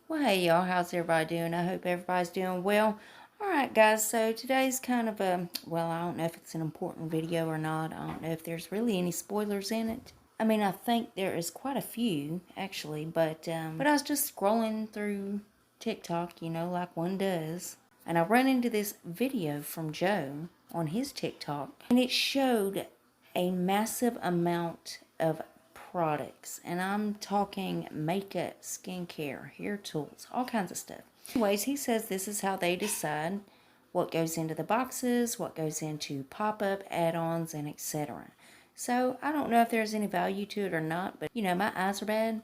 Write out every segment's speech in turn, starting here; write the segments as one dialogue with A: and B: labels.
A: Well, hey y'all, how's everybody doing? I hope everybody's doing well. Alright guys, so today's kind of a, well, I don't know if it's an important video or not. I don't know if there's really any spoilers in it. I mean, I think there is quite a few, actually, but I was just scrolling through TikTok, like one does. And I run into this video from Joe on his TikTok, and it showed a massive amount of products, and I'm talking makeup, skincare, hair tools, all kinds of stuff. Anyways, he says this is how they decide what goes into the boxes, what goes into pop-up, add-ons, and etc. So I don't know if there's any value to it or not, but my eyes are bad,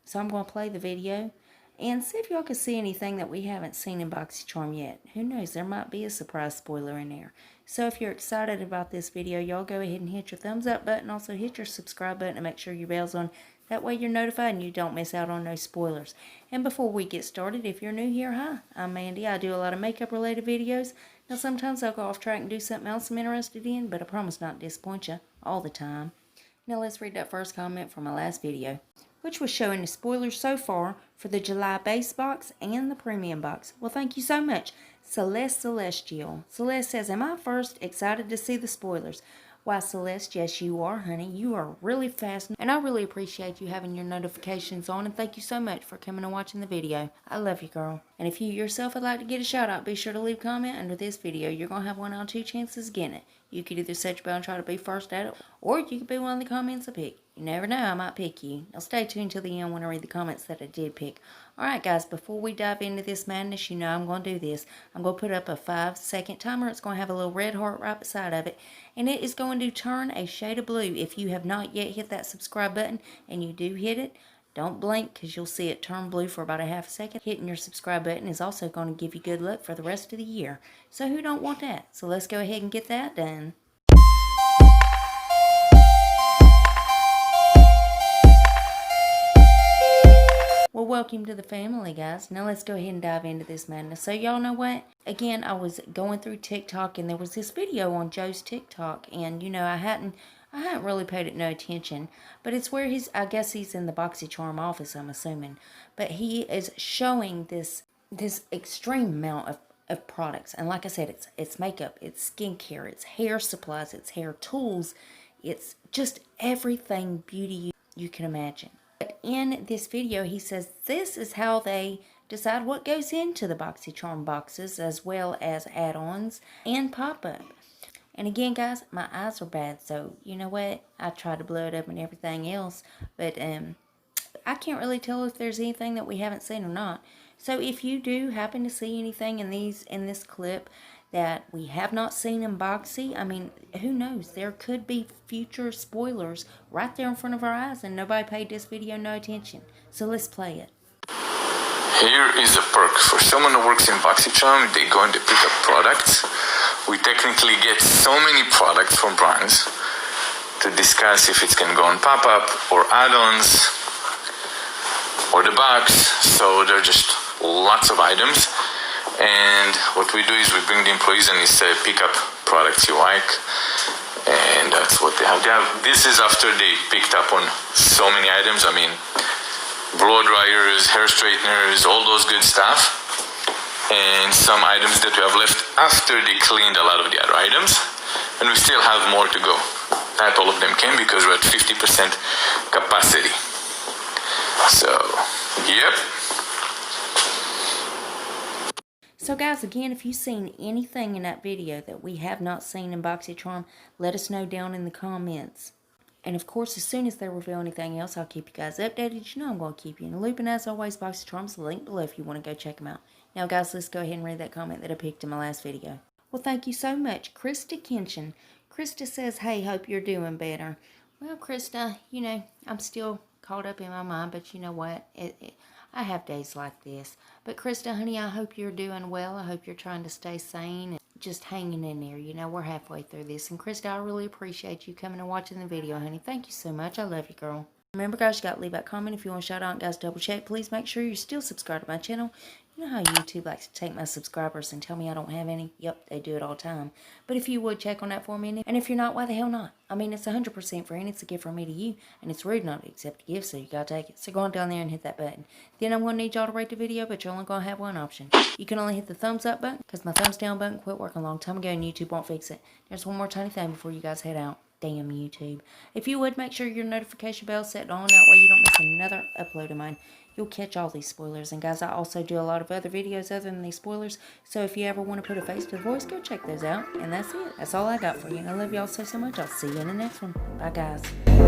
A: so I'm going to play the video and see if y'all can see anything that we haven't seen in BoxyCharm yet. Who knows, there might be a surprise spoiler in there. So if you're excited about this video, y'all go ahead and hit your thumbs up button. Also hit your subscribe button and make sure your bell's on. That way you're notified and you don't miss out on no spoilers. And before we get started, if you're new here, hi, I'm Mandy. I do a lot of makeup related videos. Now sometimes I'll go off track and do something else I'm interested in, but I promise not to disappoint you all the time. Now let's read that first comment from my last video, which was showing the spoilers so far for the July base box and the premium box. Well, thank you so much, Celeste Celestial. Celeste says, am I first? Excited to see the spoilers. Why, Celeste, yes you are, honey. You are really fast, and I really appreciate you having your notifications on, and thank you so much for coming and watching the video. I love you, girl. And if you yourself would like to get a shout out, be sure to leave a comment under this video. You're going to have 1 out of 2 chances of getting it. You could either set your bell and try to be first at it, or you could be one of the comments I pick. You never know, I might pick you. Now stay tuned till the end when I read the comments that I did pick. Alright guys, before we dive into this madness, I'm going to do this. I'm going to put up a 5-second timer. It's going to have a little red heart right beside of it. And it is going to turn a shade of blue. If you have not yet hit that subscribe button, and you do hit it, don't blink because you'll see it turn blue for about a half a second. Hitting your subscribe button is also going to give you good luck for the rest of the year. So who don't want that? So let's go ahead and get that done. Well, welcome to the family, guys. Now let's go ahead and dive into this madness. So y'all know what? Again, I was going through TikTok and there was this video on Joe's TikTok, and I hadn't really paid it no attention, but it's where I guess he's in the BoxyCharm office, I'm assuming, but he is showing this extreme amount of products, and like I said, it's makeup, it's skincare, it's hair supplies, it's hair tools, it's just everything beauty you can imagine. But in this video, he says this is how they decide what goes into the BoxyCharm boxes, as well as add-ons and pop-up. And again, guys, my eyes are bad, so you know what? I try to blow it up and everything else, but I can't really tell if there's anything that we haven't seen or not. So if you do happen to see anything in this clip that we have not seen in Boxy, I mean, who knows? There could be future spoilers right there in front of our eyes, and nobody paid this video no attention. So let's play it.
B: Here is a perk. For someone who works in BoxyCharm, they're going to pick up products. We technically get so many products from brands to discuss if it's going to go on pop-up or add-ons or the box. So there are just lots of items. And what we do is we bring the employees and we say, pick up products you like. And that's what they have. This is after they picked up on so many items. I mean, blow dryers, hair straighteners, all those good stuff. And some items that we have left after they cleaned a lot of the other items. And we still have more to go. Not all of them came because we're at 50% capacity. So, yep.
A: So guys, again, if you've seen anything in that video that we have not seen in BoxyCharm, let us know down in the comments. And of course, as soon as they reveal anything else, I'll keep you guys updated. I'm going to keep you in the loop. And as always, BoxyCharm's the link below if you want to go check them out. Now guys, let's go ahead and read that comment that I picked in my last video. Well, thank you so much, Krista Kenshin. Krista says, hey, hope you're doing better. Well, Krista, I'm still caught up in my mind, but you know what? I have days like this. But Krista, honey, I hope you're doing well. I hope you're trying to stay sane and just hanging in there. We're halfway through this. And Krista, I really appreciate you coming and watching the video, honey. Thank you so much. I love you, girl. Remember, guys, you got to leave that comment if you want to shout out. Guys, double check. Please make sure you're still subscribed to my channel. You know how YouTube likes to take my subscribers and tell me I don't have any? Yep, they do it all the time. But if you would check on that for me, and if you're not, why the hell not? I mean, it's 100% free, and it's a gift from me to you, and it's rude not to accept a gift, so you gotta take it. So go on down there and hit that button. Then I'm gonna need y'all to rate the video, but you're only gonna have one option. You can only hit the thumbs up button, because my thumbs down button quit working a long time ago, and YouTube won't fix it. There's one more tiny thing before you guys head out. Damn YouTube. If you would, make sure your notification bell is set on, that way you don't miss another upload of mine. You'll catch all these spoilers. And guys, I also do a lot of other videos other than these spoilers, so if you ever want to put a face to the voice, go check those out. And that's it. That's all I got for you. I love y'all so much. I'll see you in the next one. Bye, guys.